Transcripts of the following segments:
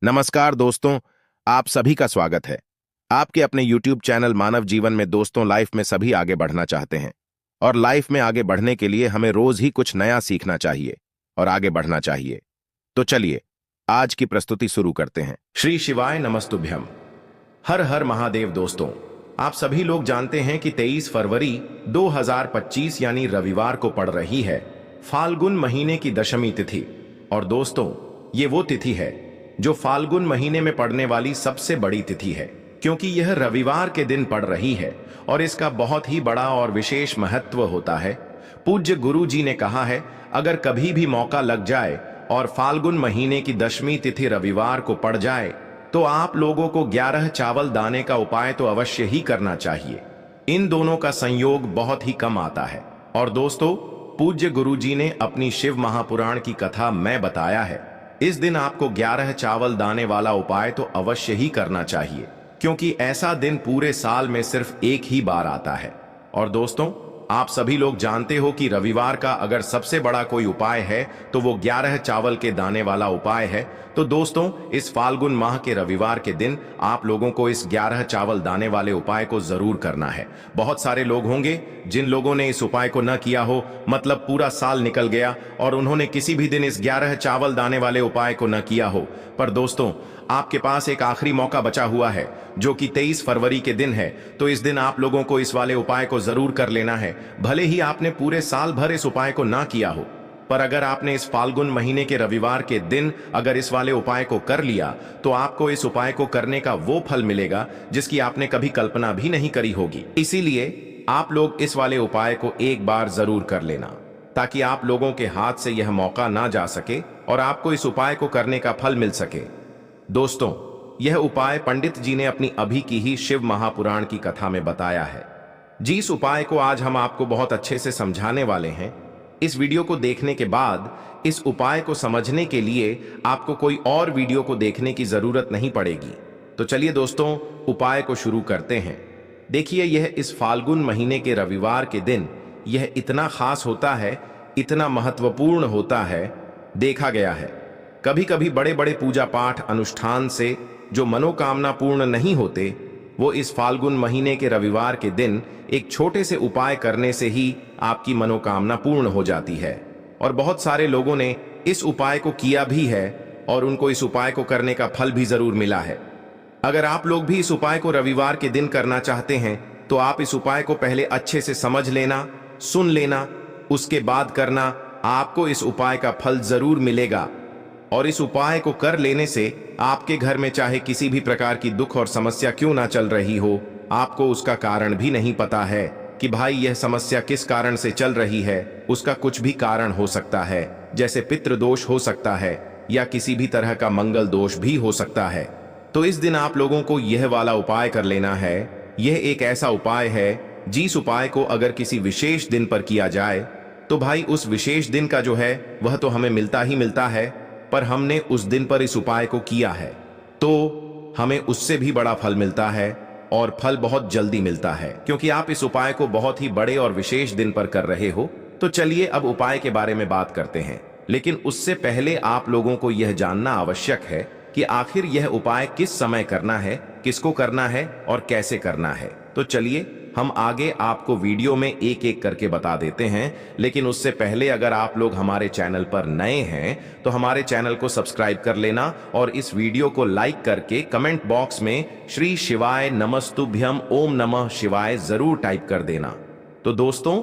नमस्कार दोस्तों, आप सभी का स्वागत है। आपके अपने YouTube चैनल मानव जीवन में दोस्तों लाइफ में सभी आगे बढ़ना चाहते हैं और लाइफ में आगे बढ़ने के लिए हमें रोज ही कुछ नया सीखना चाहिए और आगे बढ़ना चाहिए। तो चलिए आज की प्रस्तुति शुरू करते हैं। श्री शिवाय नमस्तुभ्यम। हर हर महादेव। दोस्तों, आप सभी लोग जानते हैं कि 23 फरवरी 2025 यानी रविवार को पड़ रही है फाल्गुन महीने की दशमी तिथि। और दोस्तों, ये वो तिथि है जो फाल्गुन महीने में पड़ने वाली सबसे बड़ी तिथि है, क्योंकि यह रविवार के दिन पड़ रही है और इसका बहुत ही बड़ा और विशेष महत्व होता है। पूज्य गुरु जी ने कहा है, अगर कभी भी मौका लग जाए और फाल्गुन महीने की दशमी तिथि रविवार को पड़ जाए तो आप लोगों को 11 चावल दाने का उपाय तो अवश्य ही करना चाहिए। इन दोनों का संयोग बहुत ही कम आता है। और दोस्तों, पूज्य गुरु जी ने अपनी शिव महापुराण की कथा में बताया है, इस दिन आपको 11 चावल दाने वाला उपाय तो अवश्य ही करना चाहिए, क्योंकि ऐसा दिन पूरे साल में सिर्फ एक ही बार आता है। और दोस्तों, आप सभी लोग जानते हो कि रविवार का अगर सबसे बड़ा कोई उपाय है तो वो 11 चावल के दाने वाला उपाय है। तो दोस्तों, इस फाल्गुन माह के रविवार के दिन आप लोगों को इस 11 चावल दाने वाले उपाय को जरूर करना है। बहुत सारे लोग होंगे जिन लोगों ने इस उपाय को न किया हो, मतलब पूरा साल निकल गया और उन्होंने किसी भी दिन इस 11 चावल दाने वाले उपाय को न किया हो। पर दोस्तों, आपके पास एक आखिरी मौका बचा हुआ है जो कि 23 फरवरी के दिन है। तो इस दिन आप लोगों को इस वाले उपाय को जरूर कर लेना है। भले ही आपने पूरे साल भर इस उपाय को ना किया हो, पर अगर आपने इस फाल्गुन महीने के रविवार के दिन अगर इस वाले उपाय को कर लिया तो आपको इस उपाय को करने का वो फल मिलेगा जिसकी आपने कभी कल्पना भी नहीं करी होगी। इसीलिए आप लोग इस वाले उपाय को एक बार जरूर कर लेना, ताकि आप लोगों के हाथ से यह मौका ना जा सके और आपको इस उपाय को करने का फल मिल सके। दोस्तों, यह उपाय पंडित जी ने अपनी अभी की ही शिव महापुराण की कथा में बताया है। जिस उपाय को आज हम आपको बहुत अच्छे से समझाने वाले हैं, इस वीडियो को देखने के बाद इस उपाय को समझने के लिए आपको कोई और वीडियो को देखने की जरूरत नहीं पड़ेगी। तो चलिए दोस्तों, उपाय को शुरू करते हैं। देखिए, यह इस फाल्गुन महीने के रविवार के दिन यह इतना खास होता है, इतना महत्वपूर्ण होता है। देखा गया है कभी कभी बड़े बड़े पूजा पाठ अनुष्ठान से जो मनोकामना पूर्ण नहीं होते, वो इस फाल्गुन महीने के रविवार के दिन एक छोटे से उपाय करने से ही आपकी मनोकामना पूर्ण हो जाती है। और बहुत सारे लोगों ने इस उपाय को किया भी है और उनको इस उपाय को करने का फल भी जरूर मिला है। अगर आप लोग भी इस उपाय को रविवार के दिन करना चाहते हैं तो आप इस उपाय को पहले अच्छे से समझ लेना, सुन लेना, उसके बाद करना। आपको इस उपाय का फल जरूर मिलेगा। और इस उपाय को कर लेने से आपके घर में चाहे किसी भी प्रकार की दुख और समस्या क्यों ना चल रही हो, आपको उसका कारण भी नहीं पता है कि भाई यह समस्या किस कारण से चल रही है। उसका कुछ भी कारण हो सकता है, जैसे पितृदोष हो सकता है या किसी भी तरह का मंगल दोष भी हो सकता है। तो इस दिन आप लोगों को यह वाला उपाय कर लेना है। यह एक ऐसा उपाय है जिस उपाय को अगर किसी विशेष दिन पर किया जाए तो भाई उस विशेष दिन का जो है वह तो हमें मिलता ही मिलता है, पर हमने उस दिन पर इस उपाय को किया है तो हमें उससे भी बड़ा फल मिलता है और फल बहुत जल्दी मिलता है, क्योंकि आप इस उपाय को बहुत ही बड़े और विशेष दिन पर कर रहे हो। तो चलिए अब उपाय के बारे में बात करते हैं, लेकिन उससे पहले आप लोगों को यह जानना आवश्यक है कि आखिर यह उपाय किस समय करना है, किसको करना है और कैसे करना है। तो चलिए हम आगे आपको वीडियो में एक एक करके बता देते हैं, लेकिन उससे पहले अगर आप लोग हमारे चैनल पर नए हैं तो हमारे चैनल को सब्सक्राइब कर लेना और इस वीडियो को लाइक करके कमेंट बॉक्स में श्री शिवाय नमस्तुभ्यम ओम नमः शिवाय जरूर टाइप कर देना। तो दोस्तों,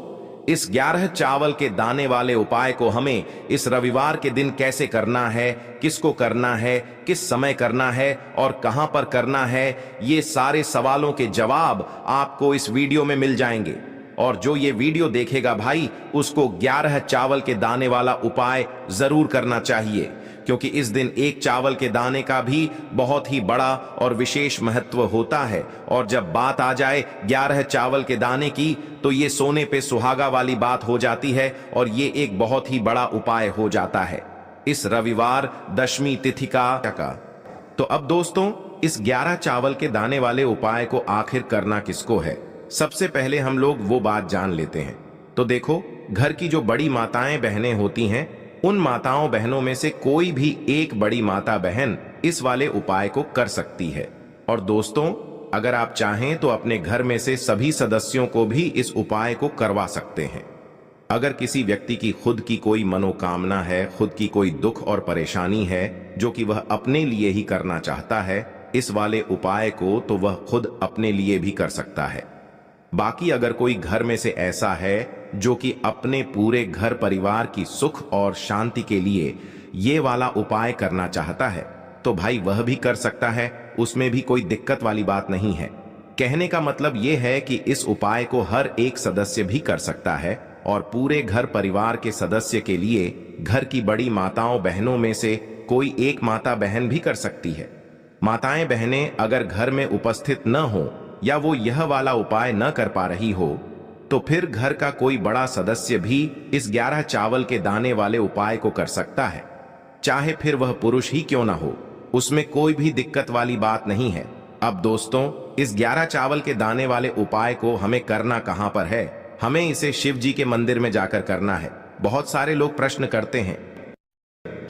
इस 11 चावल के दाने वाले उपाय को हमें इस रविवार के दिन कैसे करना है, किसको करना है, किस समय करना है और कहां पर करना है, ये सारे सवालों के जवाब आपको इस वीडियो में मिल जाएंगे। और जो ये वीडियो देखेगा भाई, उसको 11 चावल के दाने वाला उपाय जरूर करना चाहिए, क्योंकि इस दिन एक चावल के दाने का भी बहुत ही बड़ा और विशेष महत्व होता है। और जब बात आ जाए 11 चावल के दाने की, तो ये सोने पे सुहागा वाली बात हो जाती है और ये एक बहुत ही बड़ा उपाय हो जाता है इस रविवार दशमी तिथि का। तो अब दोस्तों, इस 11 चावल के दाने वाले उपाय को आखिर करना किसको है, सबसे पहले हम लोग वो बात जान लेते हैं। तो देखो, घर की जो बड़ी माताएं बहनें होती हैं उन माताओं बहनों में से कोई भी एक बड़ी माता बहन इस वाले उपाय को कर सकती है। और दोस्तों, अगर आप चाहें तो अपने घर में से सभी सदस्यों को भी इस उपाय को करवा सकते हैं। अगर किसी व्यक्ति की खुद की कोई मनोकामना है, खुद की कोई दुख और परेशानी है जो कि वह अपने लिए ही करना चाहता है इस वाले उपाय को, तो वह खुद अपने लिए भी कर सकता है। बाकी अगर कोई घर में से ऐसा है जो कि अपने पूरे घर परिवार की सुख और शांति के लिए ये वाला उपाय करना चाहता है तो भाई वह भी कर सकता है, उसमें भी कोई दिक्कत वाली बात नहीं है। कहने का मतलब यह है कि इस उपाय को हर एक सदस्य भी कर सकता है और पूरे घर परिवार के सदस्य के लिए घर की बड़ी माताओं बहनों में से कोई एक माता बहन भी कर सकती है। माताएं बहनें अगर घर में उपस्थित न हो या वो यह वाला उपाय न कर पा रही हो तो फिर घर का कोई बड़ा सदस्य भी इस 11 चावल के दाने वाले उपाय को कर सकता है, चाहे फिर वह पुरुष ही क्यों ना हो, उसमें कोई भी दिक्कत वाली बात नहीं है। अब दोस्तों, इस 11 चावल के दाने वाले उपाय को हमें करना कहां पर है? हमें इसे शिव जी के मंदिर में जाकर करना है। बहुत सारे लोग प्रश्न करते हैं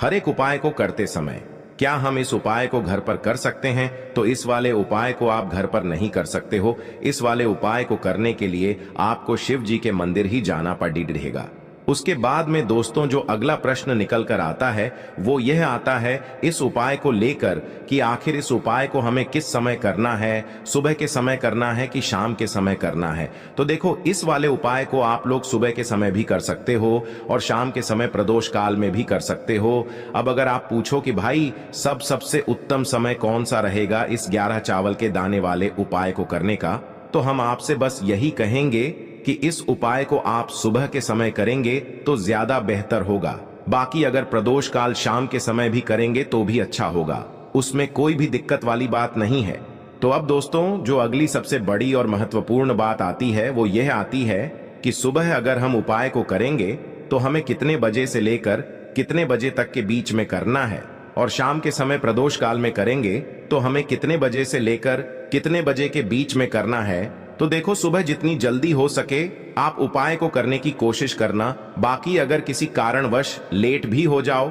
हर एक उपाय को करते समय क्या हम इस उपाय को घर पर कर सकते हैं? तो इस वाले उपाय को आप घर पर नहीं कर सकते हो। इस वाले उपाय को करने के लिए आपको शिव जी के मंदिर ही जाना पड़ेगा। उसके बाद में दोस्तों जो अगला प्रश्न निकल कर आता है वो यह आता है इस उपाय को लेकर कि आखिर इस उपाय को हमें किस समय करना है, सुबह के समय करना है कि शाम के समय करना है? तो देखो, इस वाले उपाय को आप लोग सुबह के समय भी कर सकते हो और शाम के समय प्रदोष काल में भी कर सकते हो। अब अगर आप पूछो कि भाई सबसे उत्तम समय कौन सा रहेगा इस 11 चावल के दाने वाले उपाय को करने का, तो हम आपसे बस यही कहेंगे कि इस उपाय को आप सुबह के समय करेंगे तो ज्यादा बेहतर होगा। बाकी अगर प्रदोष काल शाम के समय भी करेंगे तो भी अच्छा होगा, उसमें कोई भी दिक्कत वाली बात नहीं है। तो अब दोस्तों जो अगली सबसे बड़ी और महत्वपूर्ण बात आती है वो यह आती है कि सुबह अगर हम उपाय को करेंगे तो हमें कितने बजे से लेकर कितने बजे तक के बीच में करना है, और शाम के समय प्रदोष काल में करेंगे तो हमें कितने बजे से लेकर कितने बजे के बीच में करना है। तो देखो, सुबह जितनी जल्दी हो सके आप उपाय को करने की कोशिश करना। बाकी अगर किसी कारणवश लेट भी हो जाओ,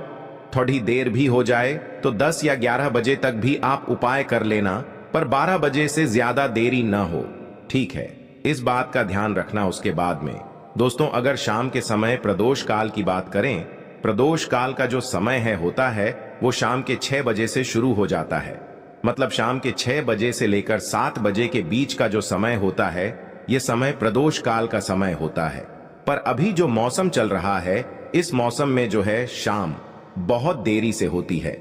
थोड़ी देर भी हो जाए, तो 10 या 11 बजे तक भी आप उपाय कर लेना, पर 12 बजे से ज्यादा देरी ना हो, ठीक है? इस बात का ध्यान रखना। उसके बाद में दोस्तों अगर शाम के समय प्रदोष काल की बात करें, प्रदोष काल का जो समय होता है वो शाम के 6 बजे से शुरू हो जाता है। मतलब शाम के 6 बजे से लेकर 7 बजे के बीच का जो समय होता है ये समय प्रदोष काल का समय होता है। पर अभी जो मौसम चल रहा है इस मौसम में जो है शाम बहुत देरी से होती है,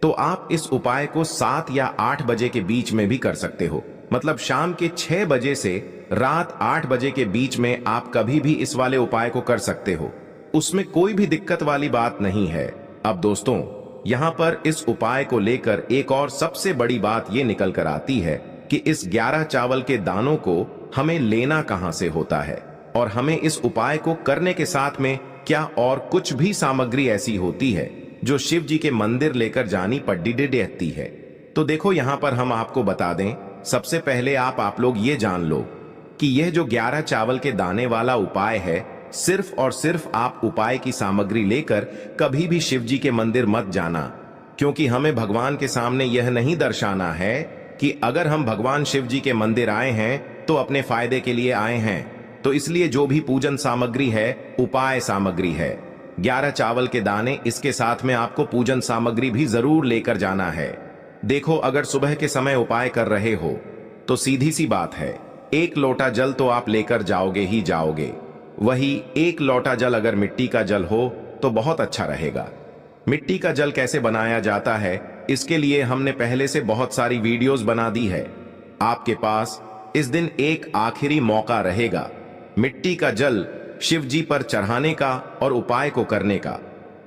तो आप इस उपाय को 7 या 8 बजे के बीच में भी कर सकते हो। मतलब शाम के 6 बजे से रात 8 बजे के बीच में आप कभी भी इस वाले उपाय को कर सकते हो, उसमें कोई भी दिक्कत वाली बात नहीं है। अब दोस्तों यहाँ पर इस उपाय को लेकर एक और सबसे बड़ी बात ये निकल कर आती है कि इस 11 चावल के दानों को हमें लेना कहां से होता है, और हमें इस उपाय को करने के साथ में क्या और कुछ भी सामग्री ऐसी होती है जो शिव जी के मंदिर लेकर जानी पड़ती है। तो देखो यहाँ पर हम आपको बता दें, सबसे पहले आप लोग ये जान लो कि यह जो 11 चावल के दाने वाला उपाय है, सिर्फ और सिर्फ आप उपाय की सामग्री लेकर कभी भी शिव जी के मंदिर मत जाना, क्योंकि हमें भगवान के सामने यह नहीं दर्शाना है कि अगर हम भगवान शिव जी के मंदिर आए हैं तो अपने फायदे के लिए आए हैं। तो इसलिए जो भी पूजन सामग्री है उपाय सामग्री है, 11 चावल के दाने, इसके साथ में आपको पूजन सामग्री भी जरूर लेकर जाना है। देखो, अगर सुबह के समय उपाय कर रहे हो तो सीधी सी बात है, 1 लोटा जल तो आप लेकर जाओगे ही जाओगे। वही 1 लोटा जल अगर मिट्टी का जल हो तो बहुत अच्छा रहेगा। मिट्टी का जल कैसे बनाया जाता है इसके लिए हमने पहले से बहुत सारी वीडियोस बना दी है। आपके पास इस दिन एक आखिरी मौका रहेगा मिट्टी का जल शिव जी पर चढ़ाने का और उपाय को करने का।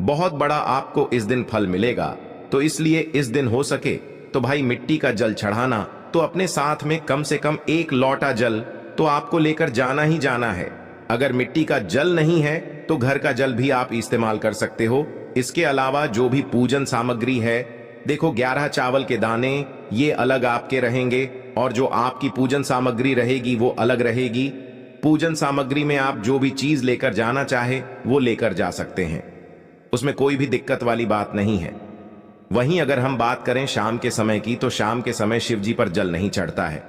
बहुत बड़ा आपको इस दिन फल मिलेगा, तो इसलिए इस दिन हो सके तो भाई मिट्टी का जल चढ़ाना, तो अपने साथ में कम से कम 1 लोटा जल तो आपको लेकर जाना ही जाना है। अगर मिट्टी का जल नहीं है तो घर का जल भी आप इस्तेमाल कर सकते हो। इसके अलावा जो भी पूजन सामग्री है, देखो 11 चावल के दाने ये अलग आपके रहेंगे और जो आपकी पूजन सामग्री रहेगी वो अलग रहेगी। पूजन सामग्री में आप जो भी चीज लेकर जाना चाहे वो लेकर जा सकते हैं। उसमें कोई भी दिक्कत वाली बात नहीं है। वहीं अगर हम बात करें शाम के समय की, तो शाम के समय शिव जी पर जल नहीं चढ़ता है।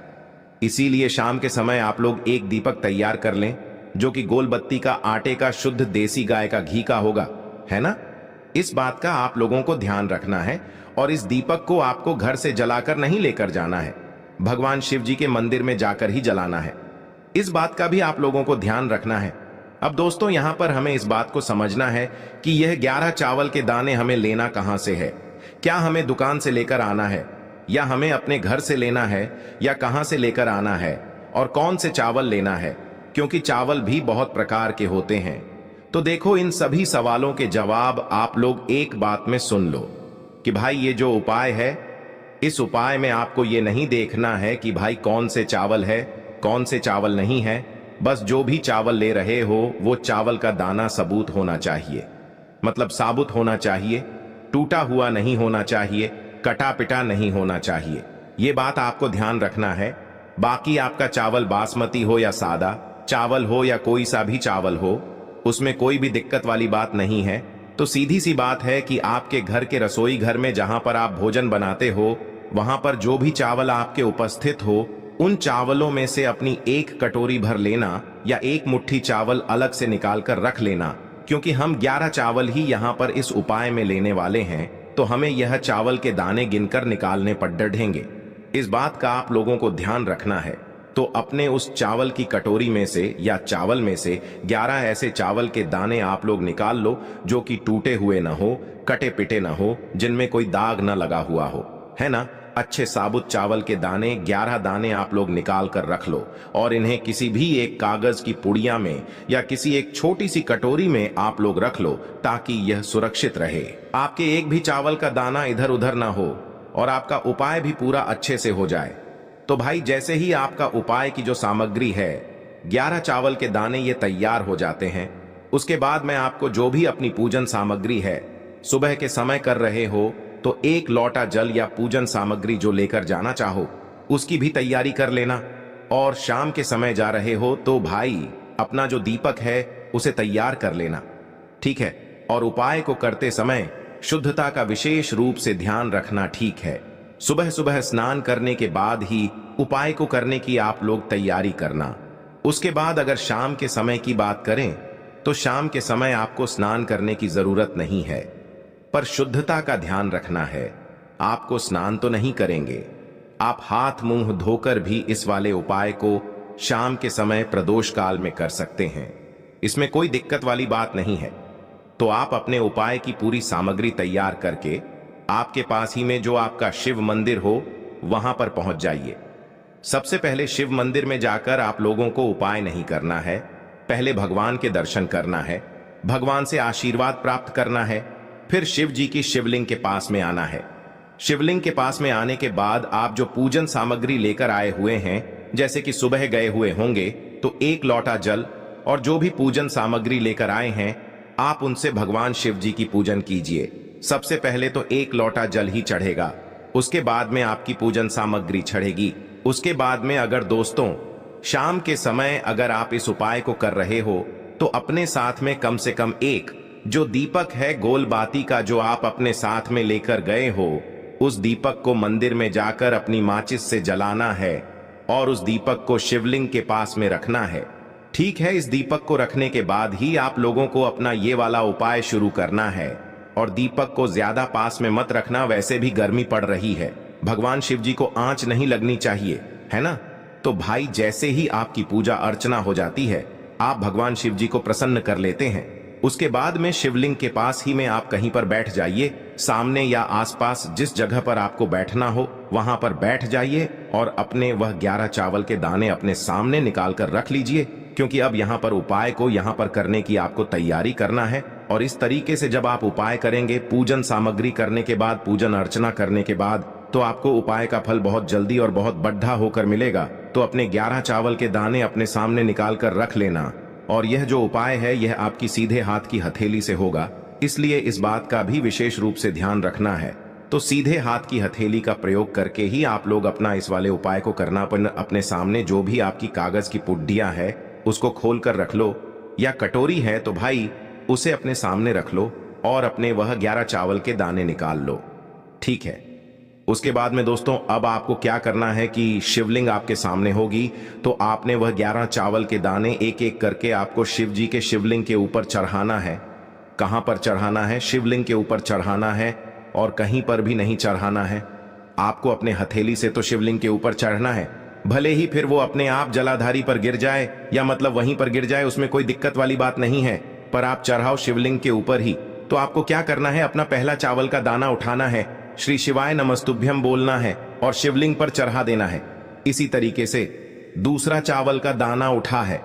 इसीलिए शाम के समय आप लोग एक दीपक तैयार कर लें, जो कि गोल बत्ती का, आटे का, शुद्ध देसी गाय का घी का होगा, है ना। इस बात का आप लोगों को ध्यान रखना है। और इस दीपक को आपको घर से जलाकर नहीं लेकर जाना है, भगवान शिव जी के मंदिर में जाकर ही जलाना है। इस बात का भी आप लोगों को ध्यान रखना है। अब दोस्तों, यहां पर हमें इस बात को समझना है कि यह 11 चावल के दाने हमें लेना कहां से है। क्या हमें दुकान से लेकर आना है, या हमें अपने घर से लेना है, या कहां से लेकर आना है, और कौन से चावल लेना है, क्योंकि चावल भी बहुत प्रकार के होते हैं। तो देखो, इन सभी सवालों के जवाब आप लोग एक बात में सुन लो कि भाई ये जो उपाय है, इस उपाय में आपको ये नहीं देखना है कि भाई कौन से चावल है, कौन से चावल नहीं है। बस जो भी चावल ले रहे हो वो चावल का दाना सबूत होना चाहिए, मतलब साबुत होना चाहिए, टूटा हुआ नहीं होना चाहिए, कटा पिटा नहीं होना चाहिए। ये बात आपको ध्यान रखना है। बाकी आपका चावल बासमती हो या सादा चावल हो या कोई सा भी चावल हो, उसमें कोई भी दिक्कत वाली बात नहीं है। तो सीधी सी बात है कि आपके घर के रसोई घर में जहां पर आप भोजन बनाते हो, वहां पर जो भी चावल आपके उपस्थित हो, उन चावलों में से अपनी एक कटोरी भर लेना, या एक मुट्ठी चावल अलग से निकाल कर रख लेना। क्योंकि हम 11 चावल ही यहां पर इस उपाय में लेने वाले हैं, तो हमें यह चावल के दाने गिनकर निकालने पर डढ़ेंगे। इस बात का आप लोगों को ध्यान रखना है। तो अपने उस चावल की कटोरी में से या चावल में से 11 ऐसे चावल के दाने आप लोग निकाल लो, जो कि टूटे हुए ना हो, कटे पिटे ना हो, जिनमें कोई दाग ना लगा हुआ हो, है ना। अच्छे साबुत चावल के दाने 11 दाने आप लोग निकाल कर रख लो, और इन्हें किसी भी एक कागज की पुड़िया में या किसी एक छोटी सी कटोरी में आप लोग रख लो, ताकि यह सुरक्षित रहे। आपके एक भी चावल का दाना इधर उधर ना हो, और आपका उपाय भी पूरा अच्छे से हो जाए। तो भाई, जैसे ही आपका उपाय की जो सामग्री है, 11 चावल के दाने ये तैयार हो जाते हैं, उसके बाद मैं आपको जो भी अपनी पूजन सामग्री है, सुबह के समय कर रहे हो तो एक लोटा जल या पूजन सामग्री जो लेकर जाना चाहो उसकी भी तैयारी कर लेना। और शाम के समय जा रहे हो तो भाई अपना जो दीपक है उसे तैयार कर लेना, ठीक है। और उपाय को करते समय शुद्धता का विशेष रूप से ध्यान रखना, ठीक है। सुबह सुबह स्नान करने के बाद ही उपाय को करने की आप लोग तैयारी करना। उसके बाद अगर शाम के समय की बात करें, तो शाम के समय आपको स्नान करने की जरूरत नहीं है, पर शुद्धता का ध्यान रखना है। आपको स्नान तो नहीं करेंगे, आप हाथ मुंह धोकर भी इस वाले उपाय को शाम के समय प्रदोष काल में कर सकते हैं। इसमें कोई दिक्कत वाली बात नहीं है। तो आप अपने उपाय की पूरी सामग्री तैयार करके आपके पास ही में जो आपका शिव मंदिर हो वहां पर पहुंच जाइए। सबसे पहले शिव मंदिर में जाकर आप लोगों को उपाय नहीं करना है, पहले भगवान के दर्शन करना है, भगवान से आशीर्वाद प्राप्त करना है। फिर शिव जी की शिवलिंग के पास में आना है। शिवलिंग के पास में आने के बाद आप जो पूजन सामग्री लेकर आए हुए हैं, जैसे कि सुबह गए हुए होंगे तो एक लोटा जल और जो भी पूजन सामग्री लेकर आए हैं, आप उनसे भगवान शिव जी की पूजन कीजिए। सबसे पहले तो एक लोटा जल ही चढ़ेगा, उसके बाद में आपकी पूजन सामग्री चढ़ेगी। उसके बाद में अगर दोस्तों शाम के समय अगर आप इस उपाय को कर रहे हो, तो अपने साथ में कम से कम एक जो दीपक है गोल बाती का, जो आप अपने साथ में लेकर गए हो, उस दीपक को मंदिर में जाकर अपनी माचिस से जलाना है और उस दीपक को शिवलिंग के पास में रखना है, ठीक है। इस दीपक को रखने के बाद ही आप लोगों को अपना ये वाला उपाय शुरू करना है। और दीपक को ज्यादा पास में मत रखना, वैसे भी गर्मी पड़ रही है, भगवान शिव जी को आंच नहीं लगनी चाहिए, है ना। तो भाई, जैसे ही आपकी पूजा अर्चना हो जाती है, आप भगवान शिव जी को प्रसन्न कर लेते हैं। उसके बाद में शिवलिंग के पास ही में आप कहीं पर बैठ जाइए, सामने या आसपास जिस जगह पर आपको बैठना हो वहां पर बैठ जाइए और अपने वह 11 चावल के दाने अपने सामने निकाल कर रख लीजिए, क्योंकि अब यहाँ पर उपाय को यहाँ पर करने की आपको तैयारी करना है। और इस तरीके से जब आप उपाय करेंगे, पूजन सामग्री करने के बाद, पूजन अर्चना करने के बाद, तो आपको उपाय का फल बहुत जल्दी और बहुत बढ़ा होकर मिलेगा। तो अपने 11 चावल के दाने अपने सामने निकाल कर रख लेना। और यह जो उपाय है यह आपकी सीधे हाथ की हथेली से होगा, इसलिए इस बात का भी विशेष रूप से ध्यान रखना है। तो सीधे हाथ की हथेली का प्रयोग करके ही आप लोग अपना इस वाले उपाय को करना। पर अपने सामने जो भी आपकी कागज की पुड्डियां है उसको खोल कर रख लो, या कटोरी है तो भाई उसे अपने सामने रख लो। और अपने वह 11 चावल के दाने निकाल लो। ठीक है। उसके बाद में दोस्तों अब आपको क्या करना है कि शिवलिंग आपके सामने होगी, तो आपने वह 11 चावल के दाने एक एक करके आपको शिव जी के शिवलिंग के ऊपर चढ़ाना है। कहां पर चढ़ाना है? शिवलिंग के ऊपर चढ़ाना है, और कहीं पर भी नहीं चढ़ाना है। आपको अपने हथेली से तो शिवलिंग के ऊपर चढ़ना है, भले ही फिर वो अपने आप जलाधारी पर गिर जाए या मतलब वहीं पर गिर जाए, उसमें कोई दिक्कत वाली बात नहीं है, पर आप चढ़ाओ शिवलिंग के ऊपर ही। तो आपको क्या करना है, अपना पहला चावल का दाना उठाना है, श्री शिवाय नमस्तुभ्यम बोलना है और शिवलिंग पर चढ़ा देना है। इसी तरीके से दूसरा चावल का दाना उठा है,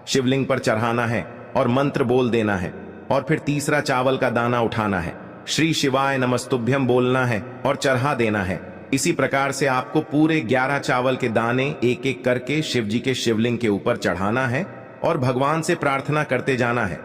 शिवलिंग पर चढ़ाना है और मंत्र बोल देना है। और फिर तीसरा चावल का दाना उठाना है, श्री शिवाय नमस्तुभ्यम बोलना है और चढ़ा देना है। इसी प्रकार से आपको पूरे 11 चावल के दाने एक एक करके शिव जी के शिवलिंग के ऊपर चढ़ाना है और भगवान से प्रार्थना करते जाना है।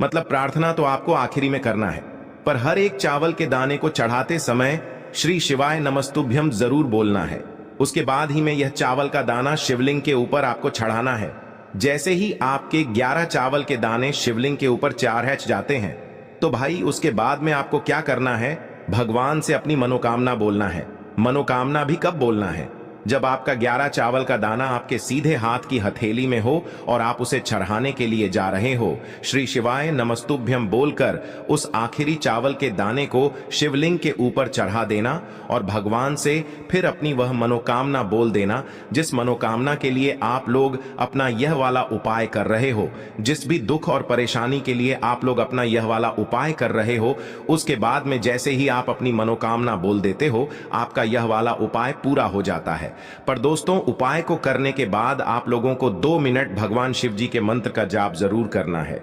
मतलब प्रार्थना तो आपको आखिरी में करना है, पर हर एक चावल के दाने को चढ़ाते समय श्री शिवाय नमस्तुभ्यम जरूर बोलना है। उसके बाद ही में यह चावल का दाना शिवलिंग के ऊपर आपको चढ़ाना है। जैसे ही आपके 11 चावल के दाने शिवलिंग के ऊपर चढ़ जाते हैं, तो भाई उसके बाद में आपको क्या करना है, भगवान से अपनी मनोकामना बोलना है। मनोकामना भी कब बोलना है? जब आपका 11 चावल का दाना आपके सीधे हाथ की हथेली में हो और आप उसे चढ़ाने के लिए जा रहे हो। श्री शिवाय नमस्तुभ्यम बोलकर उस आखिरी चावल के दाने को शिवलिंग के ऊपर चढ़ा देना और भगवान से फिर अपनी वह मनोकामना बोल देना, जिस मनोकामना के लिए आप लोग अपना यह वाला उपाय कर रहे हो, जिस भी दुख और परेशानी के लिए आप लोग अपना यह वाला उपाय कर रहे हो। उसके बाद में जैसे ही आप अपनी मनोकामना बोल देते हो, आपका यह वाला उपाय पूरा हो जाता है। पर दोस्तों उपाय को करने के बाद आप लोगों को 2 मिनट भगवान शिव जी के मंत्र का जाप जरूर करना है,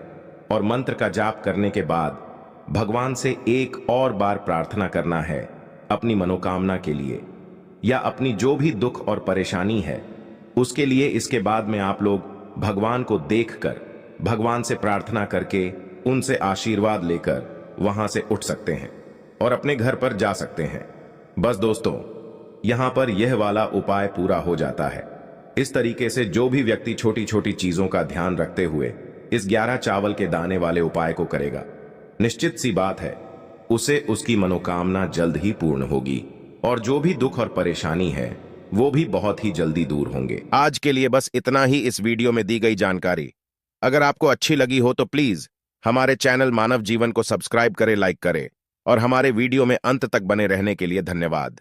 और मंत्र का जाप करने के बाद भगवान से एक और बार प्रार्थना करना है अपनी मनोकामना के लिए या अपनी जो भी दुख और परेशानी है उसके लिए। इसके बाद में आप लोग भगवान को देखकर, भगवान से प्रार्थना करके, उनसे आशीर्वाद लेकर वहां से उठ सकते हैं और अपने घर पर जा सकते हैं। बस दोस्तों यहां पर यह वाला उपाय पूरा हो जाता है। इस तरीके से जो भी व्यक्ति छोटी छोटी चीजों का ध्यान रखते हुए इस 11 चावल के दाने वाले उपाय को करेगा, निश्चित सी बात है उसे उसकी मनोकामना जल्द ही पूर्ण होगी और जो भी दुख और परेशानी है वो भी बहुत ही जल्दी दूर होंगे। आज के लिए बस इतना ही इस वीडियो में दी गई जानकारी। अगर आपको अच्छी लगी हो तो प्लीज हमारे चैनल मानव जीवन को सब्सक्राइब करें, लाइक करें और हमारे वीडियो में अंत तक बने रहने के लिए धन्यवाद।